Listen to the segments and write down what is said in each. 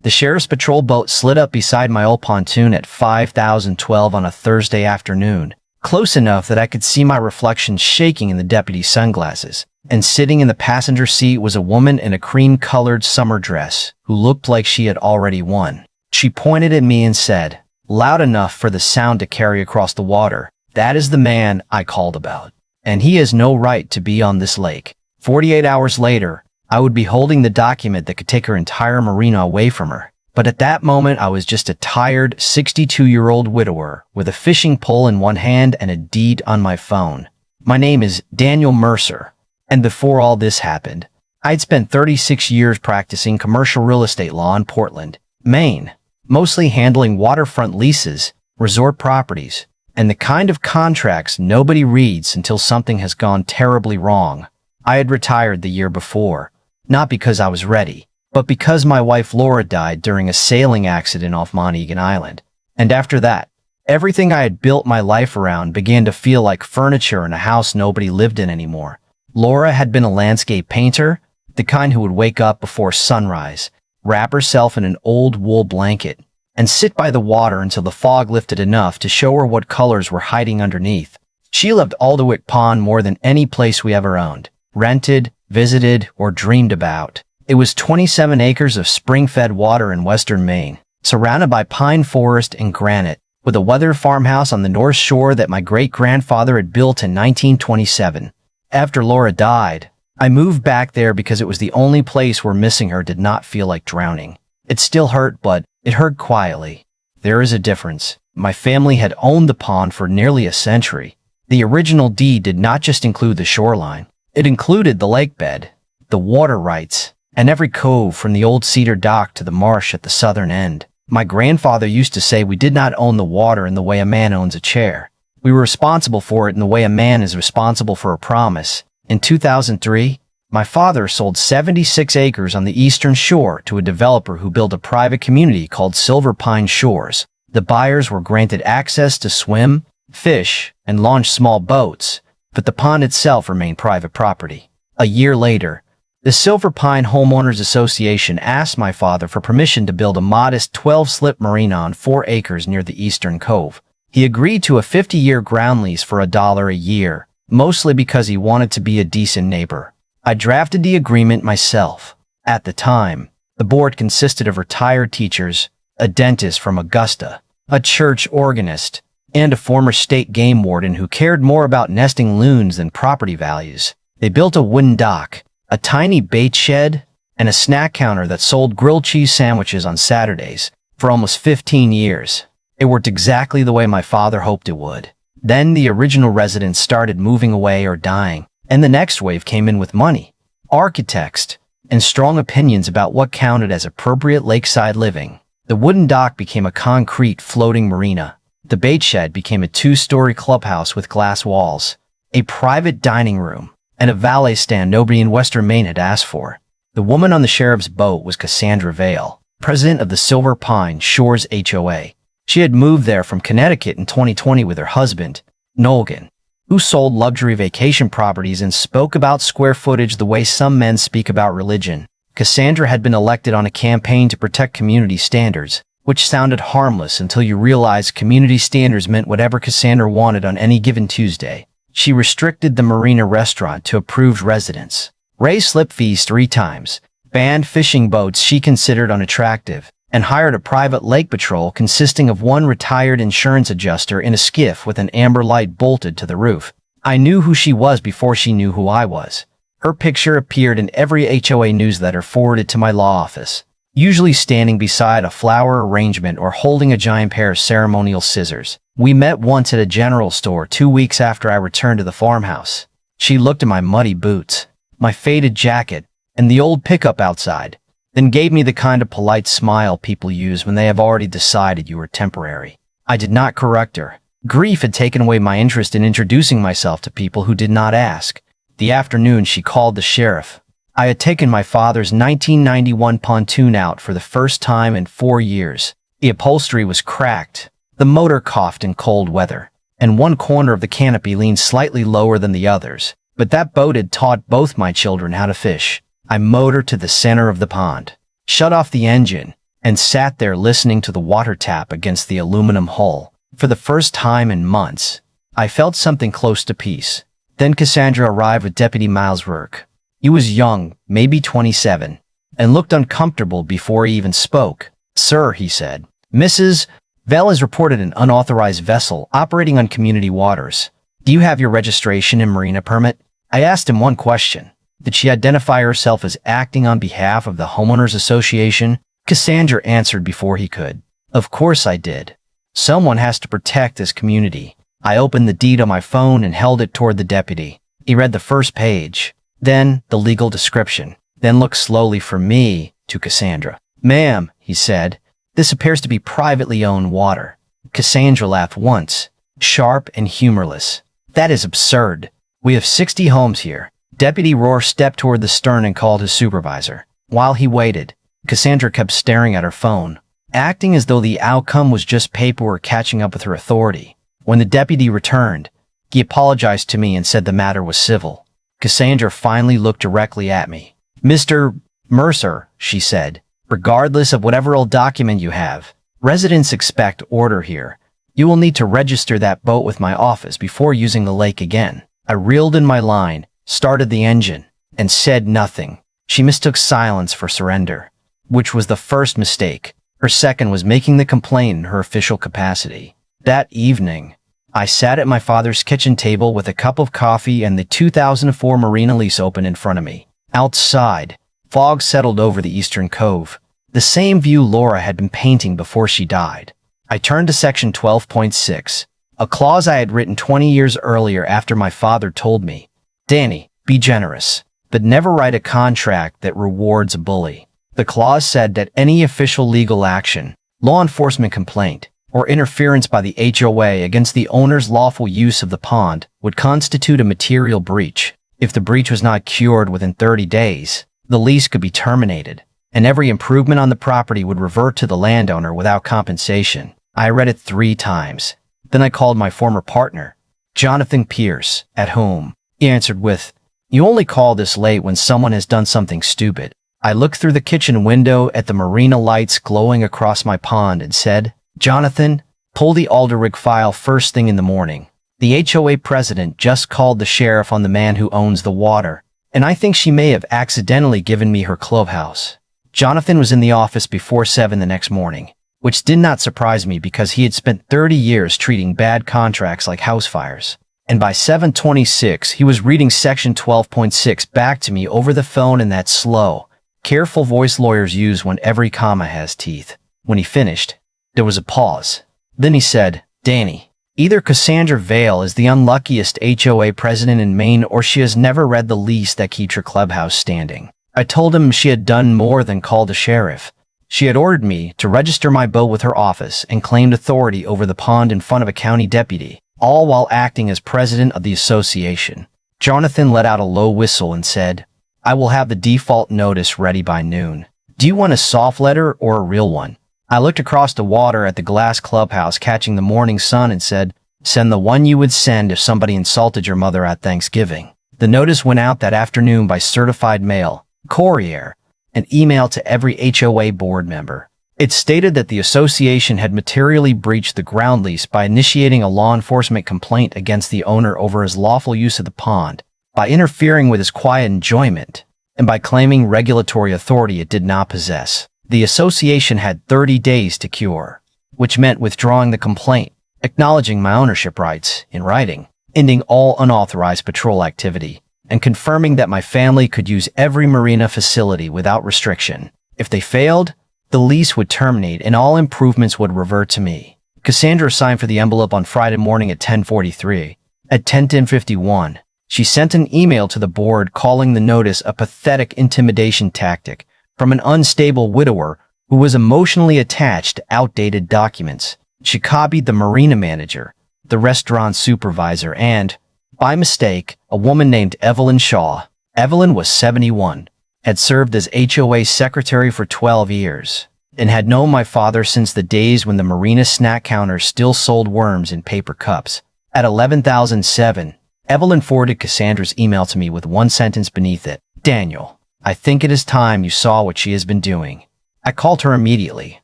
The sheriff's patrol boat slid up beside my old pontoon at 5:12 on a Thursday afternoon, close enough that I could see my reflection shaking in the deputy's sunglasses. And sitting in the passenger seat was a woman in a cream-colored summer dress who looked like she had already won. She pointed at me and said, loud enough for the sound to carry across the water, "That is the man I called about, and he has no right to be on this lake." 48 hours later, I would be holding the document that could take her entire Marina away from her. But at that moment, I was just a tired 62-year-old widower with a fishing pole in one hand and a deed on my phone. My name is Daniel Mercer, and before all this happened, I'd spent 36 years practicing commercial real estate law in Portland, Maine, mostly handling waterfront leases, resort properties, and the kind of contracts nobody reads until something has gone terribly wrong. I had retired the year before, not because I was ready, but because my wife Laura died during a sailing accident off Montegan Island. And after that, everything I had built my life around began to feel like furniture in a house nobody lived in anymore. Laura had been a landscape painter, the kind who would wake up before sunrise, wrap herself in an old wool blanket, and sit by the water until the fog lifted enough to show her what colors were hiding underneath. She loved Alderwick Pond more than any place we ever owned, rented, visited, or dreamed about. It was 27 acres of spring-fed water in western Maine, surrounded by pine forest and granite, with a weathered farmhouse on the north shore that my great-grandfather had built in 1927. After Laura died, I moved back there because it was the only place where missing her did not feel like drowning. It still hurt, but it hurt quietly. There is a difference. My family had owned the pond for nearly a century. The original deed did not just include the shoreline. It included the lake bed, the water rights, and every cove from the old cedar dock to the marsh at the southern end. My grandfather used to say we did not own the water in the way a man owns a chair. We were responsible for it in the way a man is responsible for a promise. In 2003, my father sold 76 acres on the eastern shore to a developer who built a private community called Silver Pine Shores. The buyers were granted access to swim, fish, and launch small boats, but the pond itself remained private property. A year later, the Silver Pine Homeowners Association asked my father for permission to build a modest 12-slip marina on 4 acres near the eastern cove. He agreed to a 50-year ground lease for $1 a year, mostly because he wanted to be a decent neighbor. I drafted the agreement myself. At the time, the board consisted of retired teachers, a dentist from Augusta, a church organist, and a former state game warden who cared more about nesting loons than property values. They built a wooden dock, a tiny bait shed, and a snack counter that sold grilled cheese sandwiches on Saturdays for almost 15 years. It worked exactly the way my father hoped it would. Then the original residents started moving away or dying, and the next wave came in with money, architects, and strong opinions about what counted as appropriate lakeside living. The wooden dock became a concrete floating marina. The bait shed became a 2-story clubhouse with glass walls, a private dining room, and a valet stand nobody in western Maine had asked for. The woman on the sheriff's boat was Cassandra Vale, president of the Silver Pine Shores HOA. She had moved there from Connecticut in 2020 with her husband, Nolgan, who sold luxury vacation properties and spoke about square footage the way some men speak about religion. Cassandra had been elected on a campaign to protect community standards, which sounded harmless until you realized community standards meant whatever Cassandra wanted on any given Tuesday. She restricted the Marina restaurant to approved residents, raised slip fees 3 times, banned fishing boats she considered unattractive, and hired a private lake patrol consisting of one retired insurance adjuster in a skiff with an amber light bolted to the roof. I knew who she was before she knew who I was. Her picture appeared in every HOA newsletter forwarded to my law office, usually standing beside a flower arrangement or holding a giant pair of ceremonial scissors. We met once at a general store 2 weeks after I returned to the farmhouse. She looked at my muddy boots, my faded jacket, and the old pickup outside, then gave me the kind of polite smile people use when they have already decided you are temporary. I did not correct her. Grief had taken away my interest in introducing myself to people who did not ask. The afternoon she called the sheriff. I had taken my father's 1991 pontoon out for the first time in 4 years. The upholstery was cracked, the motor coughed in cold weather, and one corner of the canopy leaned slightly lower than the others. But that boat had taught both my children how to fish. I motored to the center of the pond, shut off the engine, and sat there listening to the water tap against the aluminum hull. For the first time in months, I felt something close to peace. Then Cassandra arrived with Deputy Miles Rourke. He was young, maybe 27, and looked uncomfortable before he even spoke. "Sir," he said, "Mrs. Vell has reported an unauthorized vessel operating on community waters. Do you have your registration and marina permit?" I asked him one question. Did she identify herself as acting on behalf of the Homeowners Association? Cassandra answered before he could. "Of course I did. Someone has to protect this community." I opened the deed on my phone and held it toward the deputy. He read the first page, then the legal description, then looked slowly from me to Cassandra. "Ma'am," he said, "this appears to be privately owned water." Cassandra laughed once, sharp and humorless. "That is absurd. We have 60 homes here." Deputy Rohr stepped toward the stern and called his supervisor. While he waited, Cassandra kept staring at her phone, acting as though the outcome was just paperwork catching up with her authority. When the deputy returned, he apologized to me and said the matter was civil. Cassandra finally looked directly at me. "Mr. Mercer," she said, "regardless of whatever old document you have, residents expect order here. You will need to register that boat with my office before using the lake again." I reeled in my line, started the engine, and said nothing. She mistook silence for surrender, which was the first mistake. Her second was making the complaint in her official capacity. That evening, I sat at my father's kitchen table with a cup of coffee and the 2004 Marina lease open in front of me. Outside, fog settled over the eastern cove, the same view Laura had been painting before she died. I turned to section 12.6, a clause I had written 20 years earlier after my father told me, "Danny, be generous, but never write a contract that rewards a bully." The clause said that any official legal action, law enforcement complaint, or interference by the HOA against the owner's lawful use of the pond would constitute a material breach. If the breach was not cured within 30 days, the lease could be terminated, and every improvement on the property would revert to the landowner without compensation. I read it 3 times. Then I called my former partner, Jonathan Pierce, at home. He answered with, "You only call this late when someone has done something stupid." I looked through the kitchen window at the marina lights glowing across my pond and said, "Jonathan, pull the Alderwick file first thing in the morning. The HOA president just called the sheriff on the man who owns the water, and I think she may have accidentally given me her clubhouse." Jonathan was in the office before 7 the next morning, which did not surprise me because he had spent 30 years treating bad contracts like house fires. And by 7:26, he was reading section 12.6 back to me over the phone in that slow, careful voice lawyers use when every comma has teeth. When he finished, there was a pause. Then he said, "Danny, either Cassandra Vale is the unluckiest HOA president in Maine or she has never read the lease that keeps her clubhouse standing." I told him she had done more than call the sheriff. She had ordered me to register my boat with her office and claimed authority over the pond in front of a county deputy, all while acting as president of the association. Jonathan let out a low whistle and said, "I will have the default notice ready by noon. Do you want a soft letter or a real one?" I looked across the water at the glass clubhouse catching the morning sun and said, "Send the one you would send if somebody insulted your mother at Thanksgiving." The notice went out that afternoon by certified mail, courier, and email to every HOA board member. It stated that the association had materially breached the ground lease by initiating a law enforcement complaint against the owner over his lawful use of the pond, by interfering with his quiet enjoyment, and by claiming regulatory authority it did not possess. The association had 30 days to cure, which meant withdrawing the complaint, acknowledging my ownership rights in writing, ending all unauthorized patrol activity, and confirming that my family could use every marina facility without restriction. If they failed, the lease would terminate and all improvements would revert to me. Cassandra signed for the envelope on Friday morning at 10:43. At 10:51, she sent an email to the board calling the notice a pathetic intimidation tactic from an unstable widower who was emotionally attached to outdated documents. She copied the marina manager, the restaurant supervisor, and, by mistake, a woman named Evelyn Shaw. Evelyn was 71, had served as HOA secretary for 12 years, and had known my father since the days when the marina snack counter still sold worms in paper cups. At 11,007, Evelyn forwarded Cassandra's email to me with one sentence beneath it. "Daniel, I think it is time you saw what she has been doing." I called her immediately.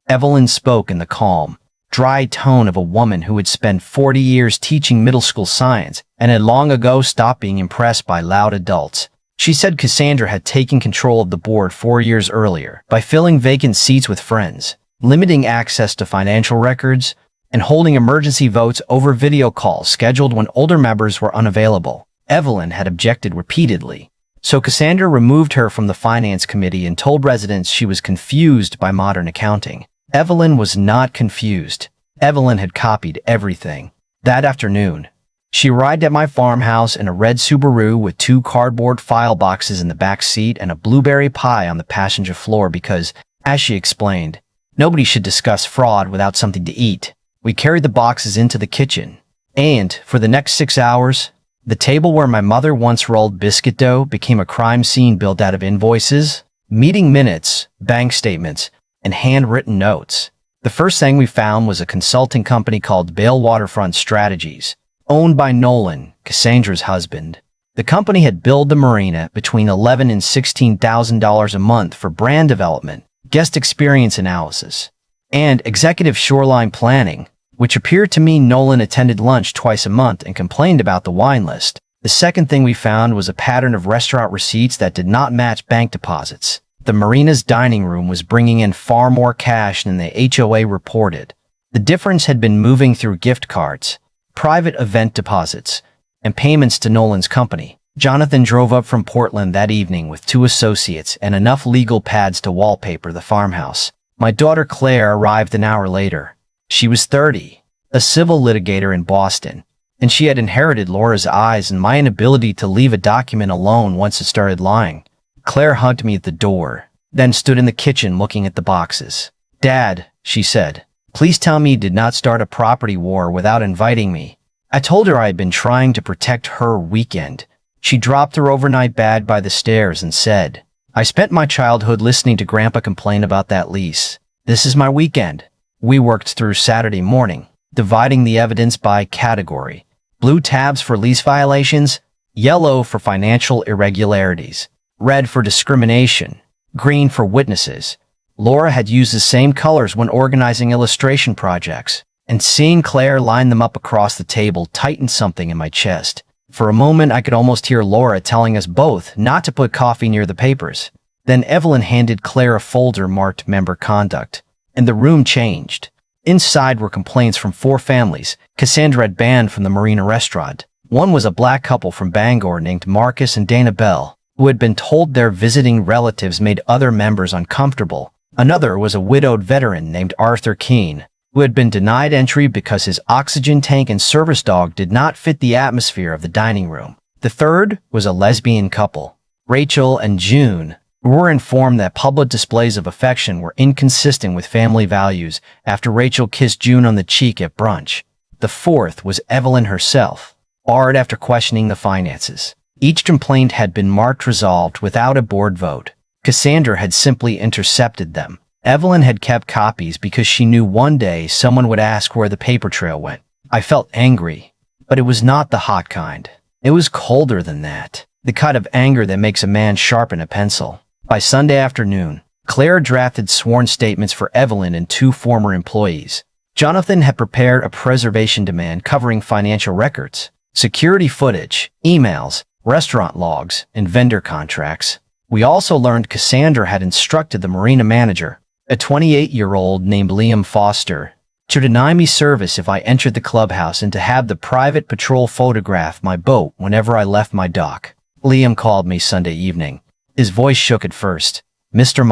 Evelyn spoke in the calm, dry tone of a woman who had spent 40 years teaching middle school science and had long ago stopped being impressed by loud adults. She said Cassandra had taken control of the board 4 years earlier by filling vacant seats with friends, limiting access to financial records, and holding emergency votes over video calls scheduled when older members were unavailable. Evelyn had objected repeatedly, so Cassandra removed her from the finance committee and told residents she was confused by modern accounting. Evelyn was not confused. Evelyn had copied everything. That afternoon, she arrived at my farmhouse in a red Subaru with 2 cardboard file boxes in the back seat and a blueberry pie on the passenger floor because, as she explained, nobody should discuss fraud without something to eat. We carried the boxes into the kitchen, and, for the next 6 hours, the table where my mother once rolled biscuit dough became a crime scene built out of invoices, meeting minutes, bank statements, and handwritten notes. The first thing we found was a consulting company called Bale Waterfront Strategies, owned by Nolan, Cassandra's husband. The company had billed the Marina between $11,000 and $16,000 a month for brand development, guest experience analysis, and executive shoreline planning, which appeared to mean Nolan attended lunch twice a month and complained about the wine list. The second thing we found was a pattern of restaurant receipts that did not match bank deposits. The Marina's dining room was bringing in far more cash than the HOA reported. The difference had been moving through gift cards, private event deposits, and payments to Nolan's company. Jonathan drove up from Portland that evening with 2 associates and enough legal pads to wallpaper the farmhouse. My daughter Claire arrived an hour later. She was 30, a civil litigator in Boston, and she had inherited Laura's eyes and my inability to leave a document alone once it started lying. Claire hugged me at the door, then stood in the kitchen looking at the boxes. "Dad," she said, "please tell me you did not start a property war without inviting me." I told her I had been trying to protect her weekend. She dropped her overnight bag by the stairs and said, "I spent my childhood listening to Grandpa complain about that lease. This is my weekend." We worked through Saturday morning, dividing the evidence by category. Blue tabs for lease violations, yellow for financial irregularities, red for discrimination, green for witnesses. Laura had used the same colors when organizing illustration projects, and seeing Claire line them up across the table tightened something in my chest. For a moment, I could almost hear Laura telling us both not to put coffee near the papers. Then Evelyn handed Claire a folder marked Member Conduct, and the room changed. Inside were complaints from 4 families Cassandra had banned from the Marina restaurant. One was a black couple from Bangor named Marcus and Dana Bell, who had been told their visiting relatives made other members uncomfortable. Another was a widowed veteran named Arthur Keene, who had been denied entry because his oxygen tank and service dog did not fit the atmosphere of the dining room. The third was a lesbian couple, Rachel and June, who were informed that public displays of affection were inconsistent with family values after Rachel kissed June on the cheek at brunch. The fourth was Evelyn herself, barred after questioning the finances. Each complaint had been marked resolved without a board vote. Cassandra had simply intercepted them. Evelyn had kept copies because she knew one day someone would ask where the paper trail went. I felt angry, but it was not the hot kind. It was colder than that, the kind of anger that makes a man sharpen a pencil. By Sunday afternoon, Claire drafted sworn statements for Evelyn and 2 former employees. Jonathan had prepared a preservation demand covering financial records, security footage, emails, restaurant logs, and vendor contracts. We also learned Cassandra had instructed the Marina manager, a 28-year-old named Liam Foster, to deny me service if I entered the clubhouse and to have the private patrol photograph my boat whenever I left my dock. Liam called me Sunday evening. His voice shook at first. "Mr.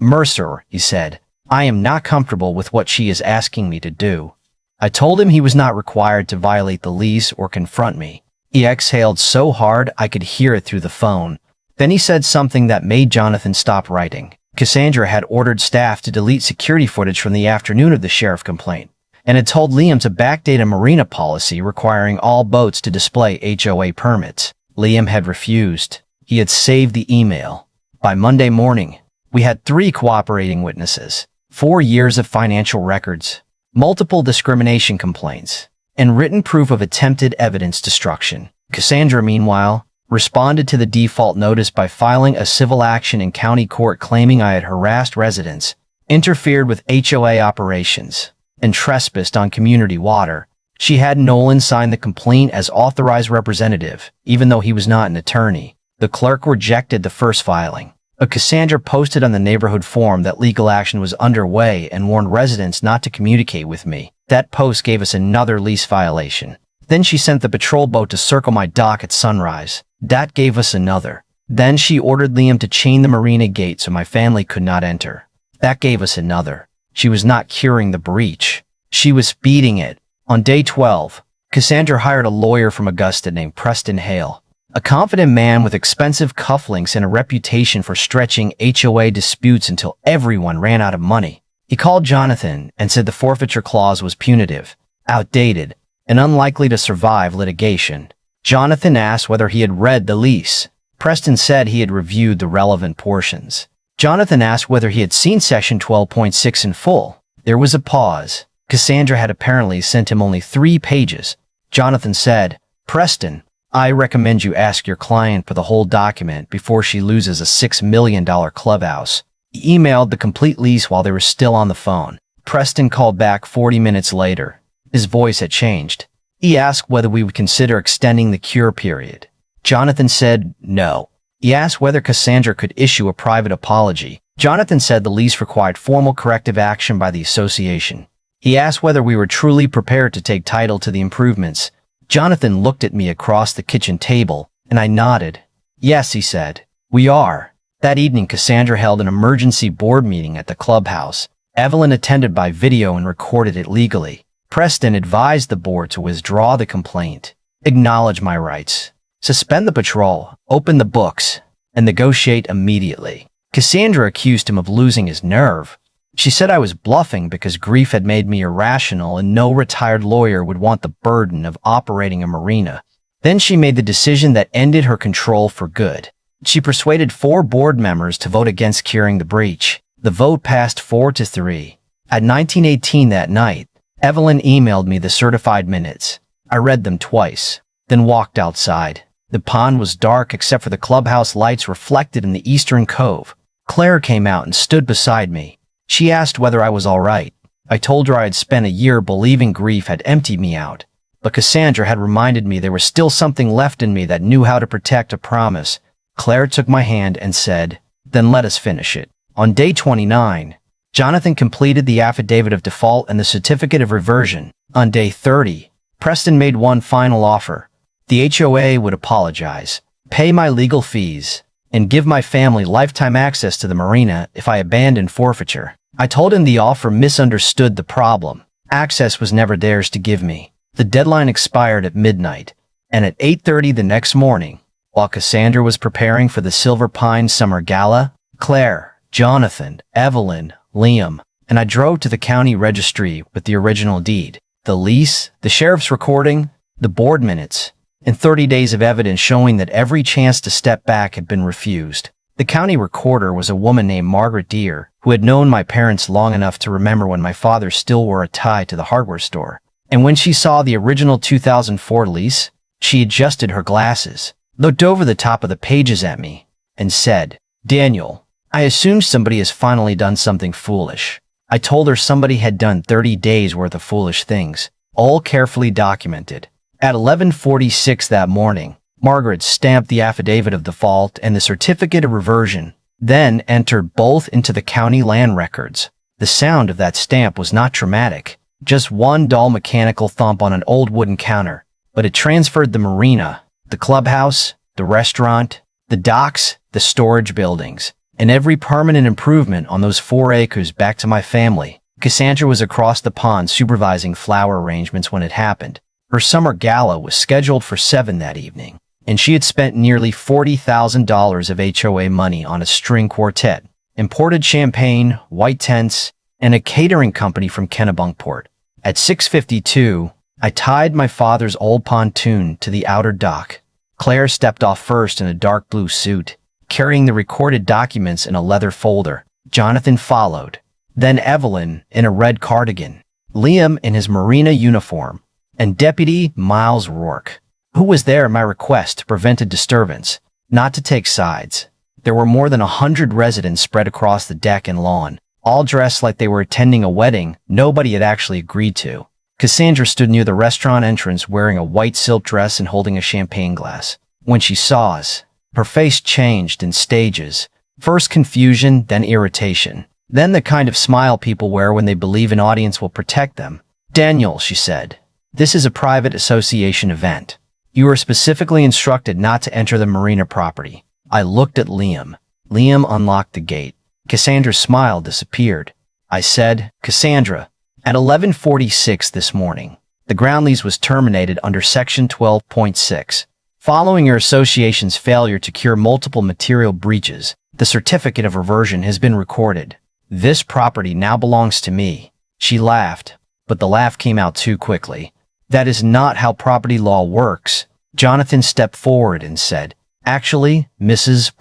Mercer," he said, "I am not comfortable with what she is asking me to do." I told him he was not required to violate the lease or confront me. He exhaled so hard I could hear it through the phone. Then he said something that made Jonathan stop writing. Cassandra had ordered staff to delete security footage from the afternoon of the sheriff complaint, and had told Liam to backdate a Marina policy requiring all boats to display HOA permits. Liam had refused. He had saved the email. By Monday morning, we had 3 cooperating witnesses, 4 years of financial records, multiple discrimination complaints, and written proof of attempted evidence destruction. Cassandra, meanwhile, responded to the default notice by filing a civil action in county court claiming I had harassed residents, interfered with HOA operations, and trespassed on community water. She had Nolan sign the complaint as authorized representative, even though he was not an attorney. The clerk rejected the first filing. Cassandra posted on the neighborhood forum that legal action was underway and warned residents not to communicate with me. That post gave us another lease violation. Then she sent the patrol boat to circle my dock at sunrise. That gave us another. Then she ordered Liam to chain the Marina gate so my family could not enter. That gave us another. She was not curing the breach. She was speeding it. On day 12, Cassandra hired a lawyer from Augusta named Preston Hale, a confident man with expensive cufflinks and a reputation for stretching HOA disputes until everyone ran out of money. He called Jonathan and said the forfeiture clause was punitive, outdated, and unlikely to survive litigation. Jonathan asked whether he had read the lease. Preston said he had reviewed the relevant portions. Jonathan asked whether he had seen Section 12.6 in full. There was a pause. Cassandra had apparently sent him only 3 pages. Jonathan said, "Preston, I recommend you ask your client for the whole document before she loses a $6 million clubhouse." He emailed the complete lease while they were still on the phone. Preston called back 40 minutes later. His voice had changed. He asked whether we would consider extending the cure period. Jonathan said no. He asked whether Cassandra could issue a private apology. Jonathan said the lease required formal corrective action by the association. He asked whether we were truly prepared to take title to the improvements. Jonathan looked at me across the kitchen table, and I nodded. "Yes," he said, "we are." That evening, Cassandra held an emergency board meeting at the clubhouse. Evelyn attended by video and recorded it legally. Preston advised the board to withdraw the complaint, acknowledge my rights, suspend the patrol, open the books, and negotiate immediately. Cassandra accused him of losing his nerve. She said I was bluffing because grief had made me irrational and no retired lawyer would want the burden of operating a marina. Then she made the decision that ended her control for good. She persuaded 4 board members to vote against curing the breach. The vote passed 4-3. At 19:18 that night, Evelyn emailed me the certified minutes. I read them twice, then walked outside. The pond was dark except for the clubhouse lights reflected in the eastern cove. Claire came out and stood beside me. She asked whether I was all right. I told her I had spent a year believing grief had emptied me out, but Cassandra had reminded me there was still something left in me that knew how to protect a promise. Claire took my hand and said, "Then let us finish it." On day 29, Jonathan completed the affidavit of default and the certificate of reversion. On day 30, Preston made one final offer. The HOA would apologize, pay my legal fees, and give my family lifetime access to the marina if I abandoned forfeiture. I told him the offer misunderstood the problem. Access was never theirs to give me. The deadline expired at midnight, and at 8:30 the next morning, while Cassandra was preparing for the Silver Pine Summer Gala, Claire, Jonathan, Evelyn, Liam, and I drove to the county registry with the original deed, the lease, the sheriff's recording, the board minutes, and 30 days of evidence showing that every chance to step back had been refused. The county recorder was a woman named Margaret Deere, who had known my parents long enough to remember when my father still wore a tie to the hardware store. And when she saw the original 2004 lease, she adjusted her glasses, looked over the top of the pages at me, and said, "Daniel, I assume somebody has finally done something foolish." I told her somebody had done 30 days worth of foolish things, all carefully documented. At 11:46 that morning, Margaret stamped the affidavit of default and the certificate of reversion, then entered both into the county land records. The sound of that stamp was not traumatic, just one dull mechanical thump on an old wooden counter, but it transferred the marina, the clubhouse, the restaurant, the docks, the storage buildings, and every permanent improvement on those 4 acres back to my family. Cassandra was across the pond supervising flower arrangements when it happened. Her summer gala was scheduled for 7 that evening, and she had spent nearly $40,000 of HOA money on a string quartet, imported champagne, white tents, and a catering company from Kennebunkport. At 6:52, I tied my father's old pontoon to the outer dock. Claire stepped off first in a dark blue suit, carrying the recorded documents in a leather folder. Jonathan followed, then Evelyn in a red cardigan, Liam in his Marina uniform, and Deputy Miles Rourke, Who was there at my request to prevent a disturbance, not to take sides? There were more than 100 residents spread across the deck and lawn, all dressed like they were attending a wedding nobody had actually agreed to. Cassandra stood near the restaurant entrance wearing a white silk dress and holding a champagne glass. When she saw us, her face changed in stages. First confusion, then irritation. Then the kind of smile people wear when they believe an audience will protect them. "Daniel," she said, "this is a private association event. You are specifically instructed not to enter the Marina property." I looked at Liam. Liam unlocked the gate. Cassandra's smile disappeared. I said, "Cassandra, at 11:46 this morning, the ground lease was terminated under Section 12.6. Following your association's failure to cure multiple material breaches, the certificate of reversion has been recorded. This property now belongs to me." She laughed, but the laugh came out too quickly. "That is not how property law works." Jonathan stepped forward and said, "Actually, Mrs.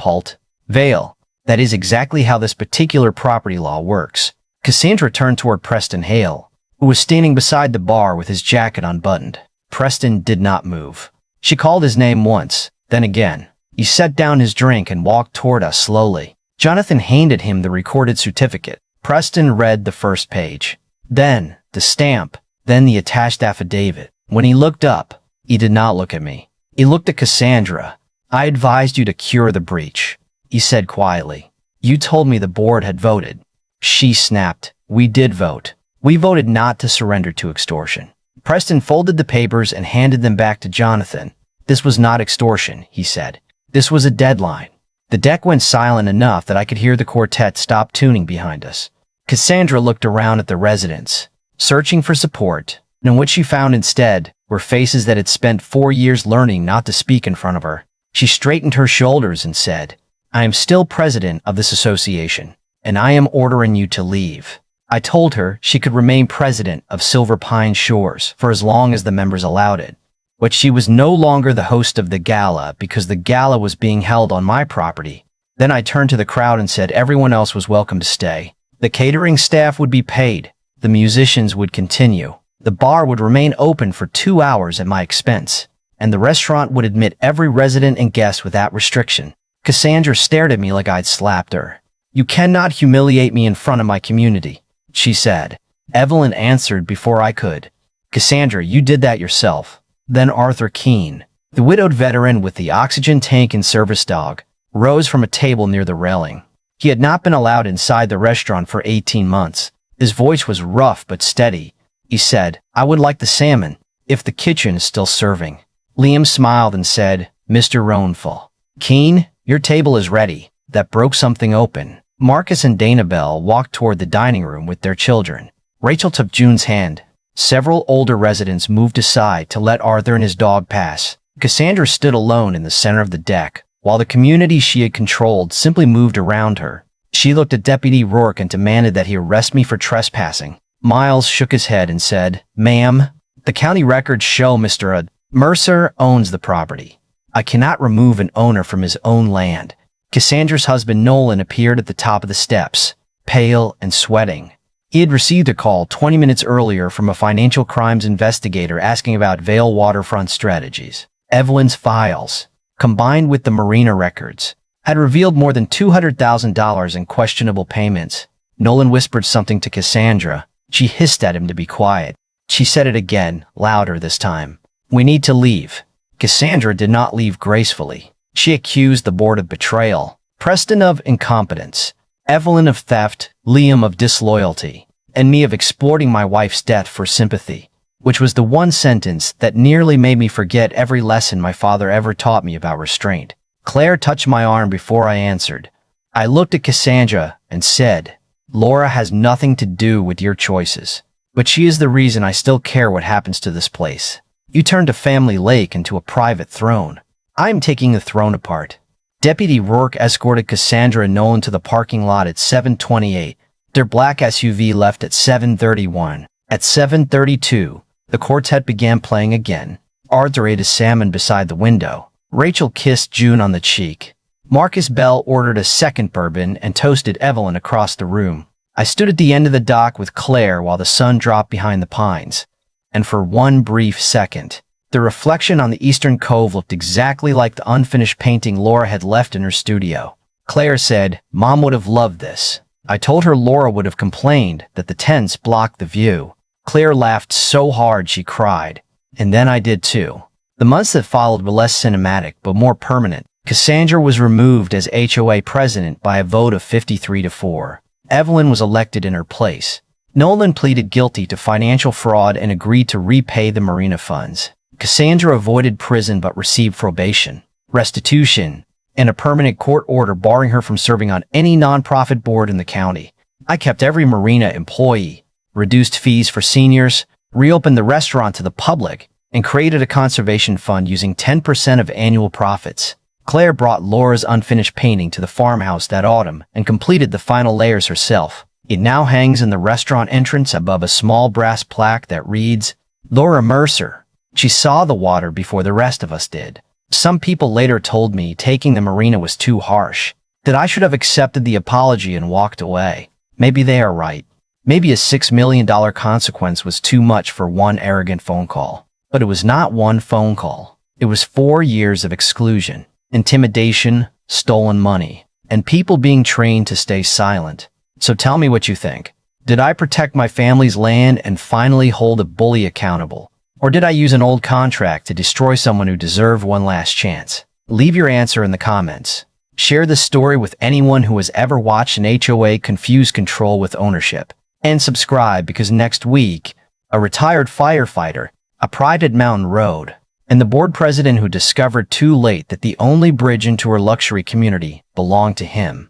Vale, that is exactly how this particular property law works." Cassandra turned toward Preston Hale, who was standing beside the bar with his jacket unbuttoned. Preston did not move. She called his name once, then again. He set down his drink and walked toward us slowly. Jonathan handed him the recorded certificate. Preston read the first page, then the stamp, then the attached affidavit. When he looked up, he did not look at me. He looked at Cassandra. "I advised you to cure the breach," he said quietly. "You told me the board had voted." She snapped. "We did vote. We voted not to surrender to extortion." Preston folded the papers and handed them back to Jonathan. "This was not extortion," he said. "This was a deadline." The deck went silent enough that I could hear the quartet stop tuning behind us. Cassandra looked around at the residents, searching for support, and what she found instead were faces that had spent 4 years learning not to speak in front of her. She straightened her shoulders and said, "I am still president of this association, and I am ordering you to leave." I told her she could remain president of Silver Pine Shores for as long as the members allowed it, but she was no longer the host of the gala because the gala was being held on my property. Then I turned to the crowd and said everyone else was welcome to stay. The catering staff would be paid. The musicians would continue. The bar would remain open for 2 hours at my expense, and the restaurant would admit every resident and guest without restriction. Cassandra stared at me like I'd slapped her. "You cannot humiliate me in front of my community," she said. Evelyn answered before I could. "Cassandra, you did that yourself." Then Arthur Keene, the widowed veteran with the oxygen tank and service dog, rose from a table near the railing. He had not been allowed inside the restaurant for 18 months. His voice was rough but steady. He said, "I would like the salmon, if the kitchen is still serving." Liam smiled and said, "Mr. Roanful. Keene, your table is ready." That broke something open. Marcus and Dana Bell walked toward the dining room with their children. Rachel took June's hand. Several older residents moved aside to let Arthur and his dog pass. Cassandra stood alone in the center of the deck, while the community she had controlled simply moved around her. She looked at Deputy Rourke and demanded that he arrest me for trespassing. Miles shook his head and said, "Ma'am, the county records show Mr. Mercer owns the property. I cannot remove an owner from his own land." Cassandra's husband Nolan appeared at the top of the steps, pale and sweating. He had received a call 20 minutes earlier from a financial crimes investigator asking about Vail waterfront strategies. Evelyn's files, combined with the Marina records, had revealed more than $200,000 in questionable payments. Nolan whispered something to Cassandra. She hissed at him to be quiet. She said it again, louder this time. "We need to leave." Cassandra did not leave gracefully. She accused the board of betrayal, Preston of incompetence, Evelyn of theft, Liam of disloyalty, and me of exploiting my wife's death for sympathy, which was the one sentence that nearly made me forget every lesson my father ever taught me about restraint. Claire touched my arm before I answered. I looked at Cassandra and said, "Laura has nothing to do with your choices, but she is the reason I still care what happens to this place. You turned a family lake into a private throne. I am taking the throne apart." Deputy Rourke escorted Cassandra and Nolan to the parking lot at 7:28. Their black SUV left at 7:31. At 7:32, the quartet began playing again. Arthur ate his salmon beside the window. Rachel kissed June on the cheek. Marcus Bell ordered a second bourbon and toasted Evelyn across the room. I stood at the end of the dock with Claire while the sun dropped behind the pines. And for one brief second, The reflection on the eastern cove looked exactly like the unfinished painting Laura had left in her studio. Claire said, "Mom would have loved this." I told her Laura would have complained that the tents blocked the view. Claire laughed so hard she cried. And then I did too. The months that followed were less cinematic but more permanent. Cassandra was removed as HOA president by a vote of 53-4. Evelyn was elected in her place. Nolan pleaded guilty to financial fraud and agreed to repay the Marina funds. Cassandra avoided prison but received probation, restitution, and a permanent court order barring her from serving on any nonprofit board in the county. I kept every Marina employee, reduced fees for seniors, reopened the restaurant to the public, and created a conservation fund using 10% of annual profits. Claire brought Laura's unfinished painting to the farmhouse that autumn and completed the final layers herself. It now hangs in the restaurant entrance above a small brass plaque that reads, "Laura Mercer. She saw the water before the rest of us did." Some people later told me taking the Marina was too harsh, that I should have accepted the apology and walked away. Maybe they are right. Maybe a $6 million consequence was too much for one arrogant phone call. But it was not one phone call. It was 4 years of exclusion, intimidation, stolen money, and people being trained to stay silent. So tell me what you think. Did I protect my family's land and finally hold a bully accountable? Or did I use an old contract to destroy someone who deserved one last chance? Leave your answer in the comments. Share this story with anyone who has ever watched an HOA confuse control with ownership. And subscribe because next week, a retired firefighter, a private mountain road, and the board president who discovered too late that the only bridge into her luxury community belonged to him.